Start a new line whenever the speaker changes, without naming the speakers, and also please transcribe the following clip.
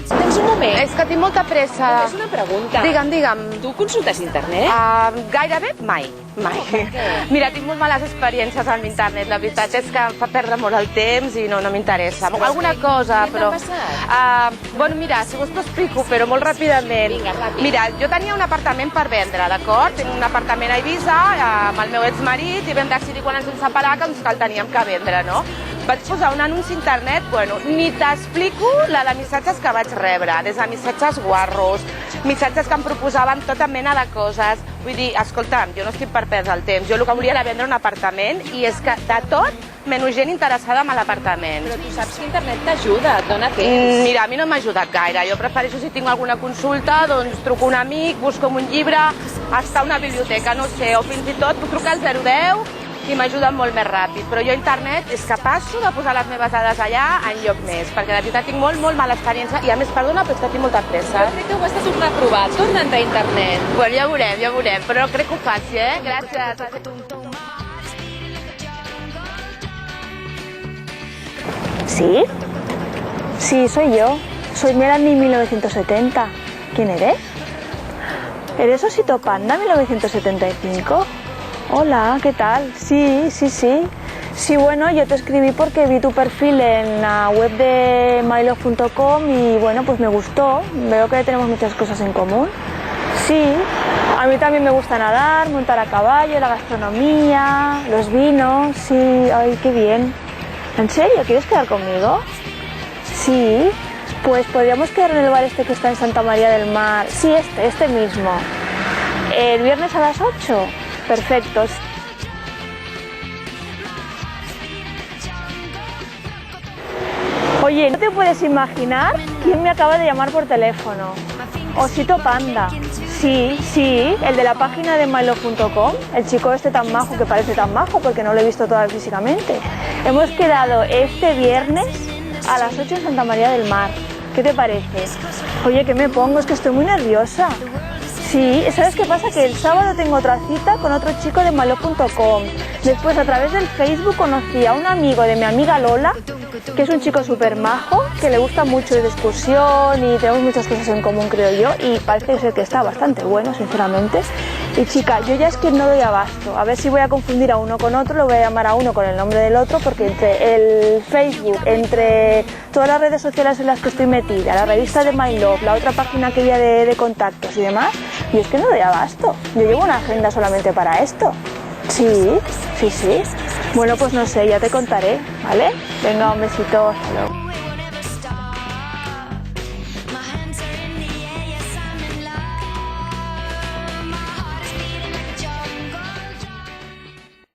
Tens un moment?
És que tinc molta pressa.
És una pregunta.
Digue'm.
Tu consultes internet?
Gairebé mai. Mira, tinc molt males experiències amb internet. La veritat és que em fa perdre molt el temps i no m'interessa. Alguna cosa, però...
Què t'ha passat?
Bueno, mira, si vols t'ho explico, però molt ràpidament.
Vinga, ràpid.
Mira, jo tenia un apartament per vendre, d'acord? Tinc un apartament a Eivissa amb el meu exmarit i vam decidir quan ens vam separar que el teníem que vendre, no? Vaig posar un anunci a internet, bueno, ni t'explico la de missatges que vaig rebre, des de missatges guarros, missatges que em proposaven tota mena de coses. Vull dir, escolta'm, jo no estic per perdre el temps, jo el que volia era vendre un apartament i és que de tot menys gent interessada en l'apartament.
Però tu saps que internet t'ajuda, et dona temps.
Mira, a mi no m'ha ajudat gaire. Jo prefereixo, si tinc alguna consulta, doncs truco a un amic, busco un llibre, està a una biblioteca, no sé, o fins i tot puc trucar al 010 i m'ajuden molt més ràpid. Però jo a internet és que passo de posar les meves dades allà enlloc més, perquè de veritat tinc molt mala experiència i a més, perdona, però és que tinc molta pressa.
Jo crec que ho estàs reprovat, torna a entrar a internet.
Bueno, ja ho veurem, però crec que ho faci, Gràcies.
¿Sí? Sí, soy yo. Soy Melanie 1970. ¿Quién eres? ¿Eres Osito Panda 1975? Hola, ¿qué tal? Sí. Sí, bueno, yo te escribí porque vi tu perfil en la web de mylove.com y bueno, pues me gustó. Veo que tenemos muchas cosas en común. Sí, a mí también me gusta nadar, montar a caballo, la gastronomía, los vinos. Sí, ay, qué bien. ¿En serio? ¿Quieres quedar conmigo? Sí, pues podríamos quedar en el bar este que está en Santa María del Mar. Sí, este mismo. ¿El viernes a las 8? Perfecto. Oye, ¿no te puedes imaginar quién me acaba de llamar por teléfono? Osito Panda. Sí, el de la página de mylove.com, el chico este tan majo, que parece tan majo porque no lo he visto todavía físicamente. Hemos quedado este viernes a las 8 en Santa María del Mar. ¿Qué te parece? Oye, ¿qué me pongo? Es que estoy muy nerviosa. Sí, ¿sabes qué pasa? Que el sábado tengo otra cita con otro chico de mylove.com. Después, a través del Facebook, conocí a un amigo de mi amiga Lola, que es un chico súper majo, que le gusta mucho ir de excursión y tenemos muchas cosas en común, creo yo, y parece ser que está bastante bueno, sinceramente. Y chica, yo ya es que no doy abasto. A ver si voy a confundir a uno con otro, lo voy a llamar a uno con el nombre del otro, porque entre el Facebook, entre todas las redes sociales en las que estoy metida, la revista de MyLove, la otra página que había de contactos y demás, y es que no doy abasto. Yo llevo una agenda solamente para esto. Sí. Bueno, pues no sé, ya te contaré, ¿vale? Venga, un besito, hasta luego.